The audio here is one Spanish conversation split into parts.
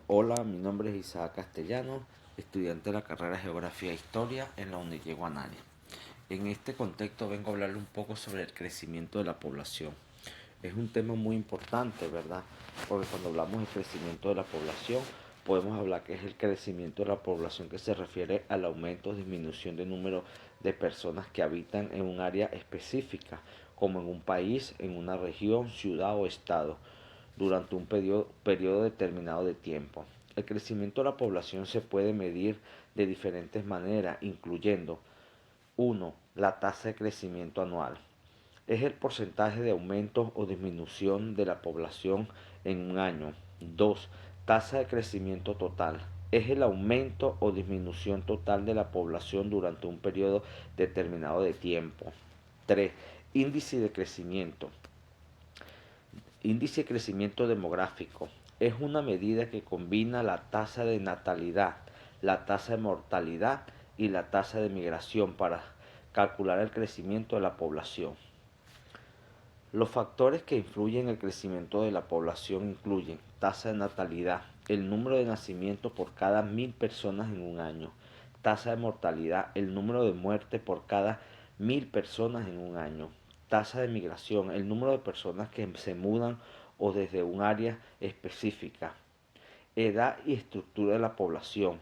Hola, mi nombre es Isaac Castellano, estudiante de la carrera de Geografía e Historia en la UNILLE Guanare. En este contexto vengo a hablarle un poco sobre el crecimiento de la población. Es un tema muy importante, ¿verdad? Porque cuando hablamos de crecimiento de la población, podemos hablar que es el crecimiento de la población que se refiere al aumento o disminución de número de personas que habitan en un área específica, como en un país, en una región, ciudad o estado durante un periodo determinado de tiempo. El crecimiento de la población se puede medir de diferentes maneras, incluyendo 1. La tasa de crecimiento anual. Es el porcentaje de aumento o disminución de la población en un año. 2. Tasa de crecimiento total. Es el aumento o disminución total de la población durante un periodo determinado de tiempo. 3. Índice de crecimiento. Índice de crecimiento demográfico. Es una medida que combina la tasa de natalidad, la tasa de mortalidad y la tasa de migración para calcular el crecimiento de la población. Los factores que influyen en el crecimiento de la población incluyen tasa de natalidad, el número de nacimientos por cada 1000 personas en un año; tasa de mortalidad, el número de muertes por cada 1000 personas en un año; tasa de migración, el número de personas que se mudan o desde un área específica; edad y estructura de la población.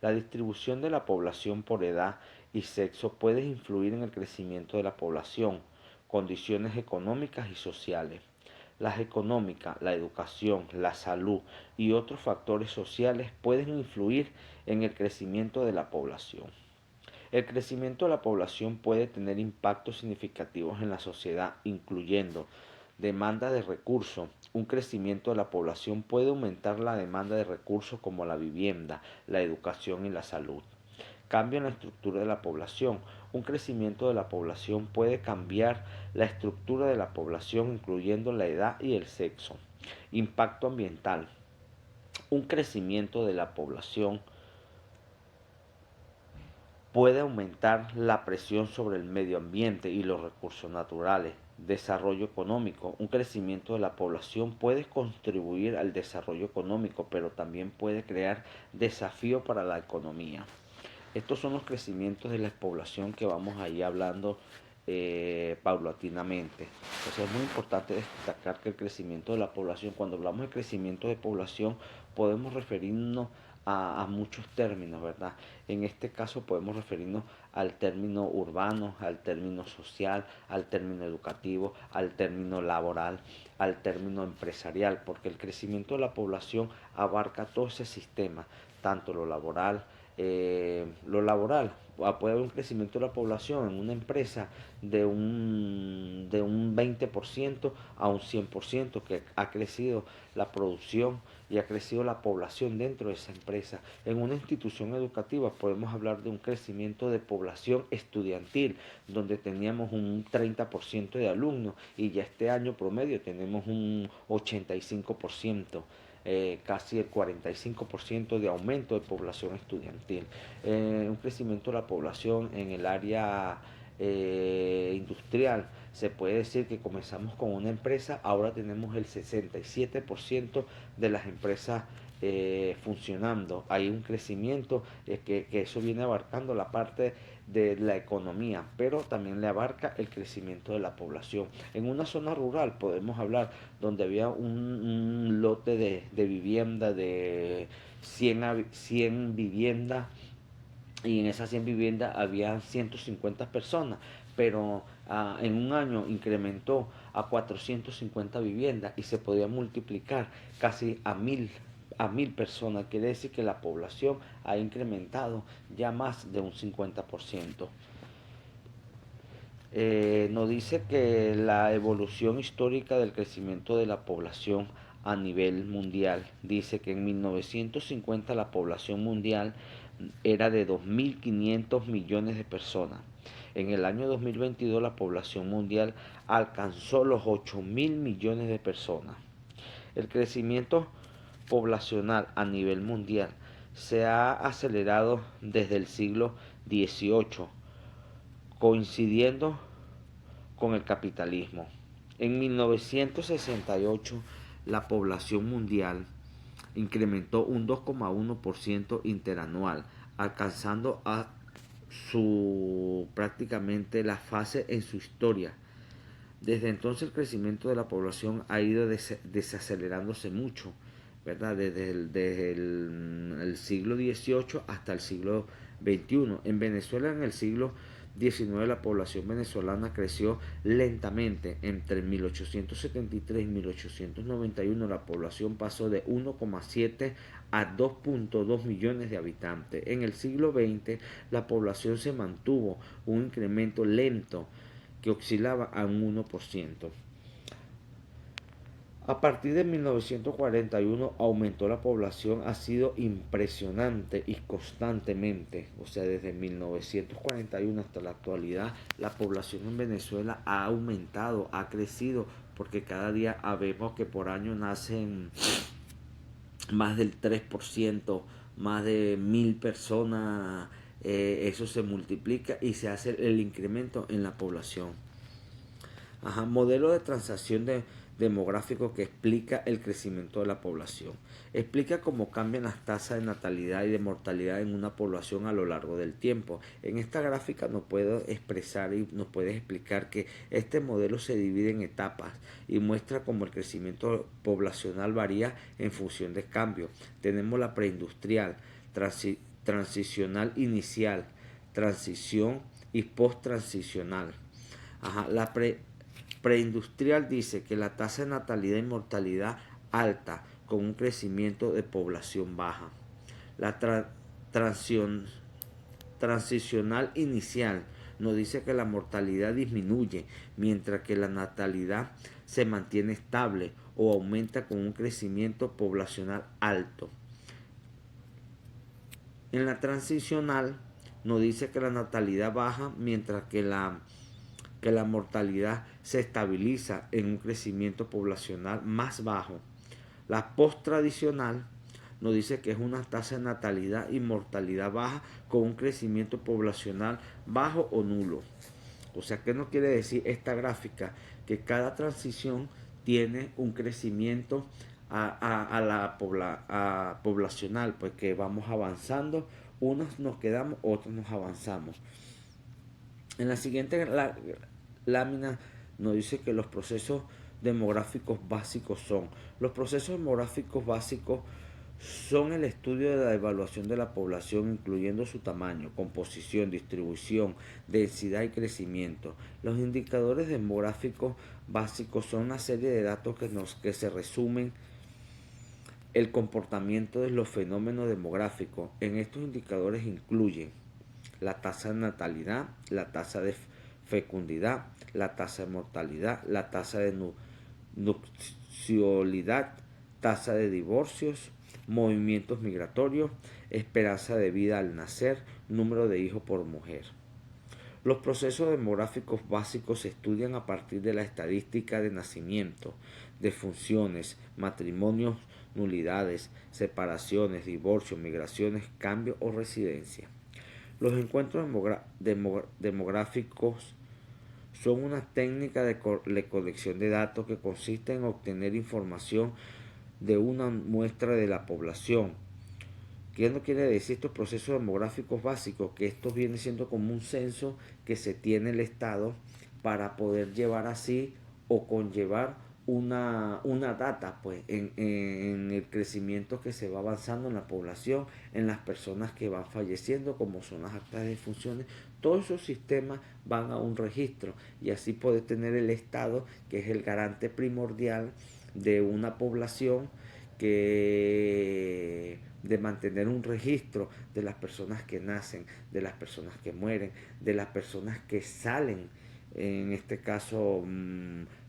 La distribución de la población por edad y sexo puede influir en el crecimiento de la población. Condiciones económicas y sociales. Las económicas, la educación, la salud y otros factores sociales pueden influir en el crecimiento de la población. El crecimiento de la población puede tener impactos significativos en la sociedad, incluyendo demanda de recursos. Un crecimiento de la población puede aumentar la demanda de recursos como la vivienda, la educación y la salud. Cambio en la estructura de la población. Un crecimiento de la población puede cambiar la estructura de la población, incluyendo la edad y el sexo. Impacto ambiental. Un crecimiento de la población puede aumentar la presión sobre el medio ambiente y los recursos naturales. Desarrollo económico. Un crecimiento de la población puede contribuir al desarrollo económico, pero también puede crear desafíos para la economía. Estos son los crecimientos de la población que vamos a ir hablando paulatinamente. Entonces es muy importante destacar que el crecimiento de la población, cuando hablamos de crecimiento de población, podemos referirnos a muchos términos, ¿verdad? En este caso podemos referirnos al término urbano, al término social, al término educativo, al término laboral, al término empresarial, porque el crecimiento de la población abarca todo ese sistema, tanto lo laboral, puede haber un crecimiento de la población en una empresa de un 20% a un 100%, que ha crecido la producción y ha crecido la población dentro de esa empresa. En una institución educativa podemos hablar de un crecimiento de población estudiantil, donde teníamos un 30% de alumnos y ya este año promedio tenemos un 85%. Casi el 45% de aumento de población estudiantil. Un crecimiento de la población en el área industrial. Se puede decir que comenzamos con una empresa, ahora tenemos el 67% de las empresas funcionando. Hay un crecimiento que eso viene abarcando la parte de la economía, pero también le abarca el crecimiento de la población. En una zona rural podemos hablar donde había un lote de vivienda de 100 viviendas, y en esas 100 viviendas había 150 personas, pero en un año incrementó a 450 viviendas y se podía multiplicar casi a mil personas. Quiere decir que la población ha incrementado ya más de un 50%. Nos dice que la evolución histórica del crecimiento de la población a nivel mundial, dice que en 1950 la población mundial era de 2.500 millones de personas. En el año 2022 la población mundial alcanzó los 8.000 millones de personas. El crecimiento poblacional a nivel mundial se ha acelerado desde el siglo XVIII, coincidiendo con el capitalismo. En 1968 la población mundial incrementó un 2,1% interanual, alcanzando a su prácticamente la fase en su historia. Desde entonces el crecimiento de la población ha ido desacelerándose mucho, ¿verdad? Desde el siglo XVIII hasta el siglo XXI. En Venezuela en el siglo XIX la población venezolana creció lentamente. Entre 1873 y 1891 la población pasó de 1,7 a 2,2 millones de habitantes. En el siglo XX la población se mantuvo un incremento lento que oscilaba a un 1%. A partir de 1941 aumentó la población, ha sido impresionante y constantemente, o sea, desde 1941 hasta la actualidad, la población en Venezuela ha aumentado, ha crecido, porque cada día vemos que por año nacen más del 3%, más de 1.000 personas, eso se multiplica y se hace el incremento en la población. Ajá, modelo de transacción demográfico que explica el crecimiento de la población. Explica cómo cambian las tasas de natalidad y de mortalidad en una población a lo largo del tiempo. En esta gráfica nos puede expresar y nos puede explicar que este modelo se divide en etapas y muestra cómo el crecimiento poblacional varía en función de cambios. Tenemos la preindustrial, transicional inicial, transición y post-transicional. Ajá, la preindustrial dice que la tasa de natalidad y mortalidad alta con un crecimiento de población baja. La transicional inicial nos dice que la mortalidad disminuye mientras que la natalidad se mantiene estable o aumenta con un crecimiento poblacional alto. En la transicional nos dice que la natalidad baja mientras que la mortalidad se estabiliza en un crecimiento poblacional más bajo. La post-tradicional nos dice que es una tasa de natalidad y mortalidad baja con un crecimiento poblacional bajo o nulo. O sea, ¿qué nos quiere decir esta gráfica? Que cada transición tiene un crecimiento poblacional, pues que vamos avanzando, unos nos quedamos, otros nos avanzamos. En la siguiente lámina nos dice que los procesos demográficos básicos son. Los procesos demográficos básicos son el estudio de la evaluación de la población, incluyendo su tamaño, composición, distribución, densidad y crecimiento. Los indicadores demográficos básicos son una serie de datos que se resumen el comportamiento de los fenómenos demográficos. En estos indicadores incluyen la tasa de natalidad, la tasa de fecundidad, la tasa de mortalidad, la tasa de nupcialidad, tasa de divorcios, movimientos migratorios, esperanza de vida al nacer, número de hijos por mujer. Los procesos demográficos básicos se estudian a partir de la estadística de nacimiento, defunciones, matrimonios, nulidades, separaciones, divorcios, migraciones, cambios o residencia. Los encuentros demográficos son una técnica de colección de datos que consiste en obtener información de una muestra de la población. ¿Qué no quiere decir estos procesos demográficos básicos? Que esto viene siendo como un censo que se tiene el Estado para poder llevar así o conllevar una data pues en el crecimiento que se va avanzando en la población, en las personas que van falleciendo, como son las actas de defunciones. Todos esos sistemas van a un registro y así puede tener el Estado, que es el garante primordial de una población, de mantener un registro de las personas que nacen, de las personas que mueren, de las personas que salen, en este caso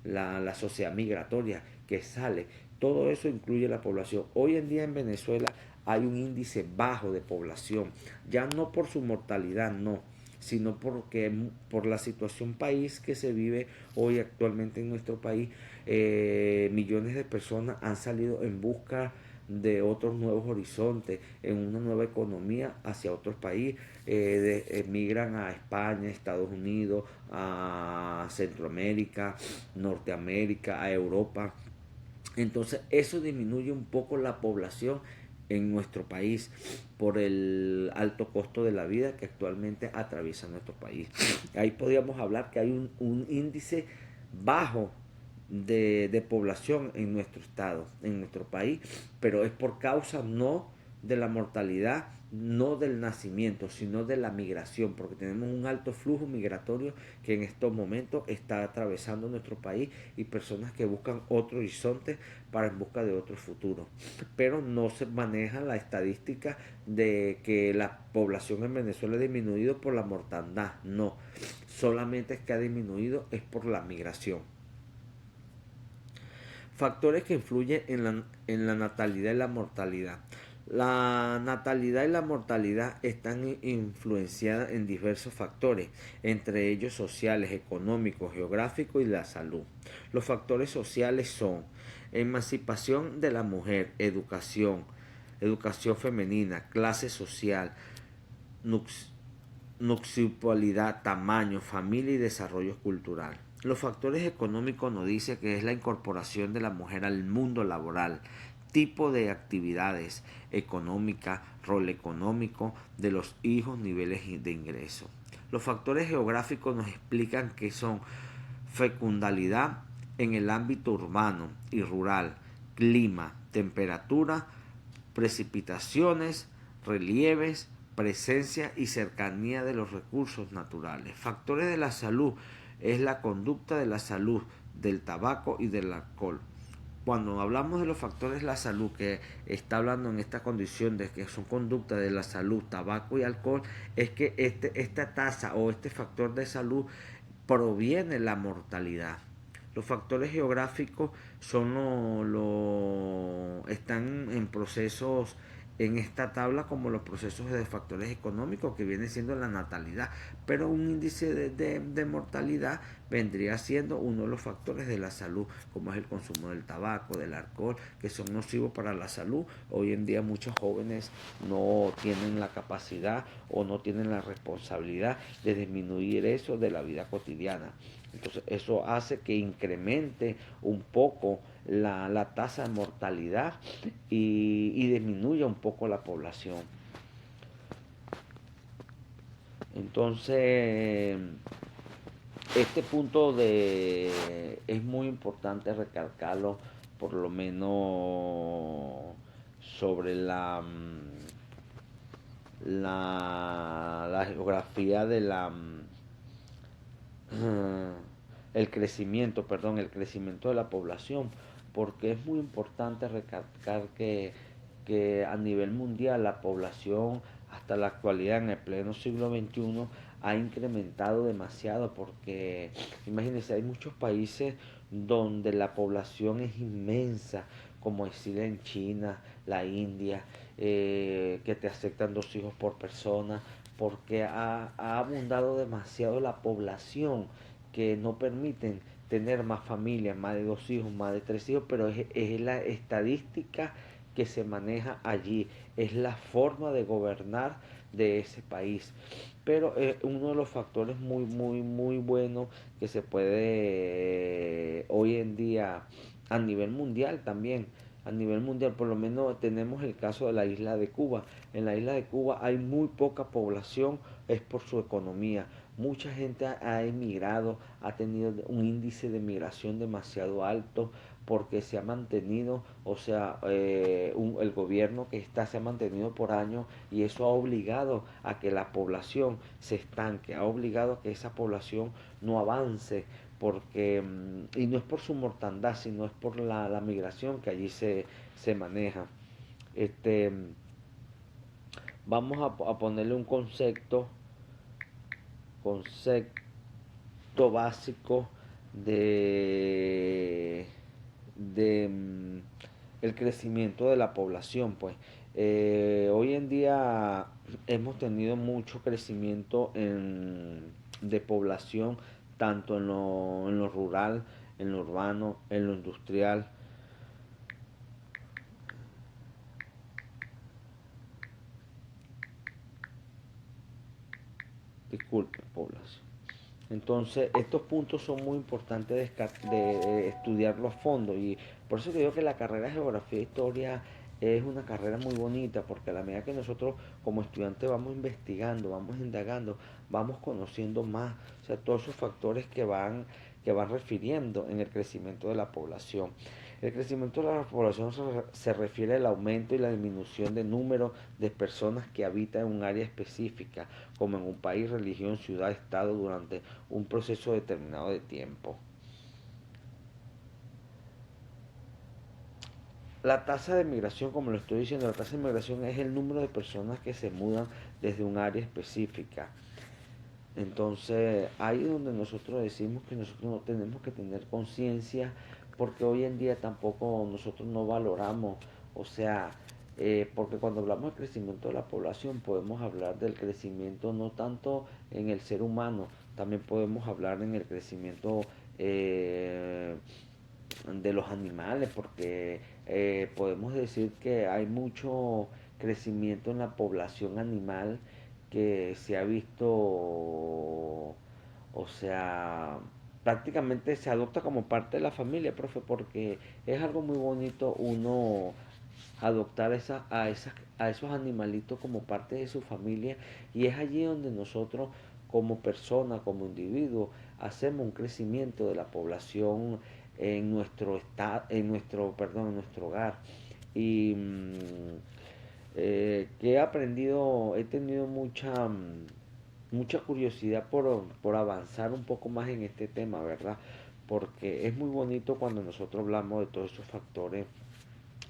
la sociedad migratoria que sale. Todo eso incluye la población. Hoy en día en Venezuela hay un índice bajo de población, ya no por su mortalidad, no, sino por la situación país que se vive hoy actualmente en nuestro país. Millones de personas han salido en busca de otros nuevos horizontes, en una nueva economía hacia otros países, emigran a España, Estados Unidos, a Centroamérica, Norteamérica, a Europa, Entonces eso disminuye un poco la población en nuestro país por el alto costo de la vida que actualmente atraviesa nuestro país. Ahí podríamos hablar que hay un índice bajo de población en nuestro estado, en nuestro país, pero es por causa no de la mortalidad, no del nacimiento, sino de la migración, porque tenemos un alto flujo migratorio que en estos momentos está atravesando nuestro país y personas que buscan otro horizonte para en busca de otro futuro. Pero no se maneja la estadística de que la población en Venezuela ha disminuido por la mortandad, no, solamente es que ha disminuido es por la migración. Factores que influyen en la natalidad y la mortalidad. La natalidad y la mortalidad están influenciadas en diversos factores, entre ellos sociales, económicos, geográficos y la salud. Los factores sociales son emancipación de la mujer, educación, educación femenina, clase social, nux nupcialidad, tamaño, familia y desarrollo cultural. Los factores económicos nos dice que es la incorporación de la mujer al mundo laboral, tipo de actividades económicas, rol económico de los hijos, niveles de ingreso. Los factores geográficos nos explican que son fecundalidad en el ámbito urbano y rural, clima, temperatura, precipitaciones, relieves, presencia y cercanía de los recursos naturales. Factores de la salud es la conducta de la salud, del tabaco y del alcohol. Cuando hablamos de los factores de la salud, que está hablando en esta condición de que son conductas de la salud, tabaco y alcohol, es que esta tasa o este factor de salud proviene de la mortalidad. Los factores geográficos son están en procesos en esta tabla como los procesos de factores económicos que viene siendo la natalidad, pero un índice de mortalidad vendría siendo uno de los factores de la salud, como es el consumo del tabaco, del alcohol, que son nocivos para la salud. Hoy en día muchos jóvenes no tienen la capacidad o no tienen la responsabilidad de disminuir eso de la vida cotidiana. Entonces eso hace que incremente un poco la tasa de mortalidad y disminuya un poco la población. Entonces, este punto es muy importante recalcarlo, por lo menos sobre la geografía de el crecimiento de la población, porque es muy importante recalcar que a nivel mundial la población hasta la actualidad en el pleno siglo XXI ha incrementado demasiado, porque imagínense, hay muchos países donde la población es inmensa, como decir en China, la India, que te aceptan 2 hijos por persona, porque ha abundado demasiado la población que no permiten tener más familias, más de 2 hijos, más de 3 hijos, pero es la estadística que se maneja allí, es la forma de gobernar de ese país. Pero uno de los factores muy buenos que se puede hoy en día a nivel mundial también, a nivel mundial, por lo menos tenemos el caso de la isla de Cuba. En la isla de Cuba hay muy poca población, es por su economía. Mucha gente ha emigrado, ha tenido un índice de migración demasiado alto porque se ha mantenido, o sea, el gobierno que está se ha mantenido por años y eso ha obligado a que la población se estanque, ha obligado a que esa población no avance, porque, y no es por su mortandad, sino es por la migración que allí se maneja. Este, vamos a ponerle un concepto básico de, de el crecimiento de la población. Pues hoy en día hemos tenido mucho crecimiento de población, tanto en lo rural, en lo urbano, en lo industrial. Disculpe, población. Entonces, estos puntos son muy importantes de estudiarlo a fondo y por eso que digo que la carrera de Geografía e Historia es una carrera muy bonita porque a la medida que nosotros como estudiantes vamos investigando, vamos indagando, vamos conociendo más, o sea, todos esos factores que van refiriendo en el crecimiento de la población. El crecimiento de la población se refiere al aumento y la disminución de número de personas que habitan en un área específica, como en un país, religión, ciudad, estado, durante un proceso determinado de tiempo. La tasa de migración, como lo estoy diciendo, la tasa de migración es el número de personas que se mudan desde un área específica. Entonces, ahí es donde nosotros decimos que nosotros no tenemos que tener conciencia, porque hoy en día tampoco nosotros no valoramos, o sea, porque cuando hablamos del crecimiento de la población podemos hablar del crecimiento no tanto en el ser humano, también podemos hablar en el crecimiento eh, de los animales, porque podemos decir que hay mucho crecimiento en la población animal que se ha visto, o sea, prácticamente se adopta como parte de la familia, profe, porque es algo muy bonito uno adoptar a esos animalitos como parte de su familia y es allí donde nosotros como persona, como individuo, hacemos un crecimiento de la población en nuestro estado, en nuestro hogar. Y que he aprendido, he tenido mucha curiosidad por avanzar un poco más en este tema, ¿verdad? Porque es muy bonito cuando nosotros hablamos de todos esos factores,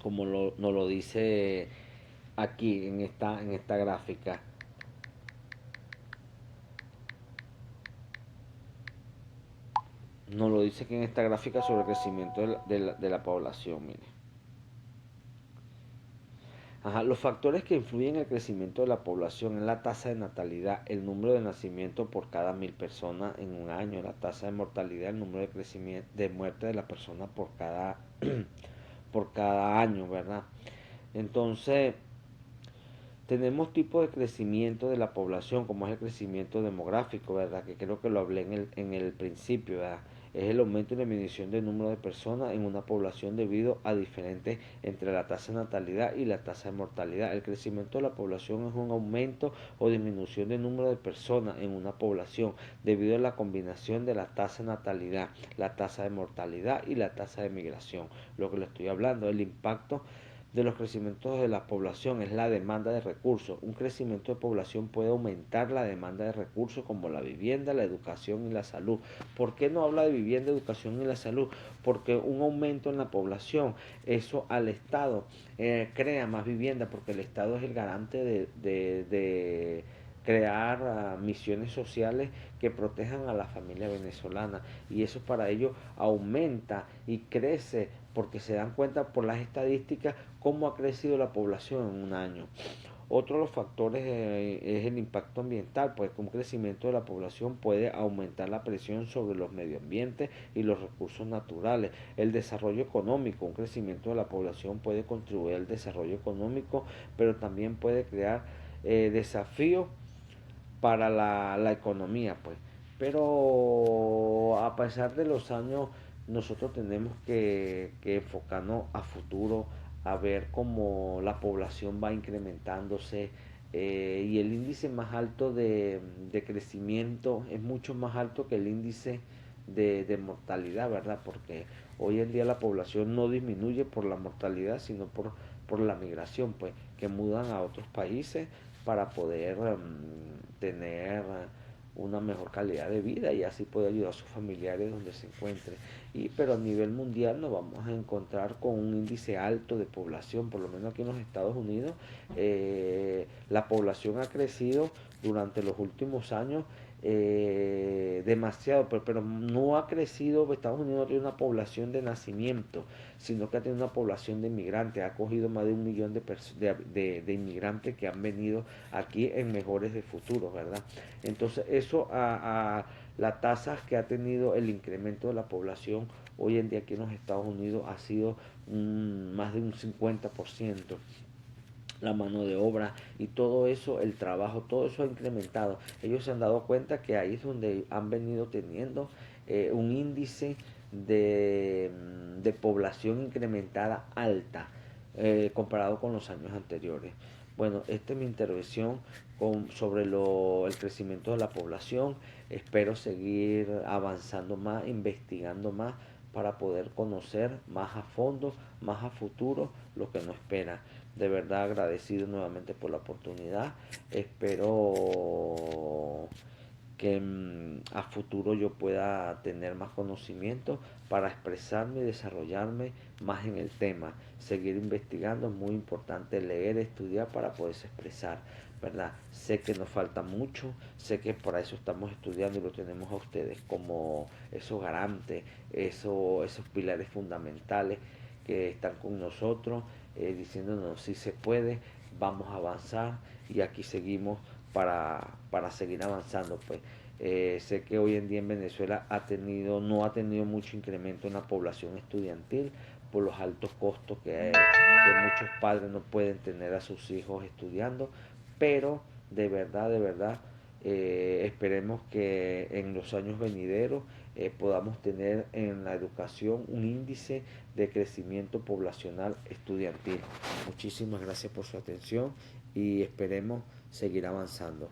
como nos lo dice aquí en esta gráfica. Nos lo dice aquí en esta gráfica sobre el crecimiento de la población, mire. Ajá, los factores que influyen en el crecimiento de la población es la tasa de natalidad, el número de nacimientos por cada 1000 personas en un año, la tasa de mortalidad, el número de crecimiento de muerte de la persona por cada año, ¿verdad? Entonces, tenemos tipos de crecimiento de la población, como es el crecimiento demográfico, ¿verdad? Que creo que lo hablé en el principio, ¿verdad? Es el aumento y la disminución del número de personas en una población debido a diferentes entre la tasa de natalidad y la tasa de mortalidad. El crecimiento de la población es un aumento o disminución del número de personas en una población debido a la combinación de la tasa de natalidad, la tasa de mortalidad y la tasa de migración. Lo que le estoy hablando, el impacto de los crecimientos de la población es la demanda de recursos. Un crecimiento de población puede aumentar la demanda de recursos como la vivienda, la educación y la salud. ¿Por qué no habla de vivienda, educación y la salud? Porque un aumento en la población, eso al Estado crea más vivienda, porque el Estado es el garante de crear misiones sociales que protejan a la familia venezolana y eso para ello aumenta y crece porque se dan cuenta por las estadísticas cómo ha crecido la población en un año. Otro de los factores es el impacto ambiental, pues un crecimiento de la población puede aumentar la presión sobre los medio ambientes y los recursos naturales. El desarrollo económico, un crecimiento de la población puede contribuir al desarrollo económico, pero también puede crear desafíos para la economía, pues. Pero a pesar de los años, nosotros tenemos que enfocarnos a futuro, a ver cómo la población va incrementándose y el índice más alto de crecimiento es mucho más alto que el índice de mortalidad, ¿verdad? Porque hoy en día la población no disminuye por la mortalidad, sino por la migración, pues, que mudan a otros países para poder tener una mejor calidad de vida y así poder ayudar a sus familiares donde se encuentre. Pero a nivel mundial nos vamos a encontrar con un índice alto de población, por lo menos aquí en los Estados Unidos, la población ha crecido durante los últimos años demasiado, pero no ha crecido. Estados Unidos no tiene una población de nacimiento, sino que ha tenido una población de inmigrantes, ha acogido más de 1 millón de inmigrantes que han venido aquí en mejores de futuro, ¿verdad? Entonces eso a la tasa que ha tenido el incremento de la población hoy en día aquí en los Estados Unidos ha sido más de un 50%. la mano de obra y todo eso, el trabajo, todo eso ha incrementado. Ellos se han dado cuenta que ahí es donde han venido teniendo un índice de población incrementada alta comparado con los años anteriores. Bueno, esta es mi intervención sobre el crecimiento de la población. Espero seguir avanzando más, investigando más para poder conocer más a fondo, más a futuro lo que nos espera. De verdad agradecido nuevamente por la oportunidad. Espero que a futuro yo pueda tener más conocimiento para expresarme y desarrollarme más en el tema. Seguir investigando, es muy importante leer, estudiar para poderse expresar, ¿verdad? Sé que nos falta mucho, sé que para eso estamos estudiando y lo tenemos a ustedes como esos garantes, esos pilares fundamentales que están con nosotros, diciéndonos si se puede, vamos a avanzar y aquí seguimos para seguir avanzando. Pues sé que hoy en día en Venezuela no ha tenido mucho incremento en la población estudiantil por los altos costos que muchos padres no pueden tener a sus hijos estudiando, pero de verdad, esperemos que en los años venideros podamos tener en la educación un índice de crecimiento poblacional estudiantil. Muchísimas gracias por su atención y esperemos seguir avanzando.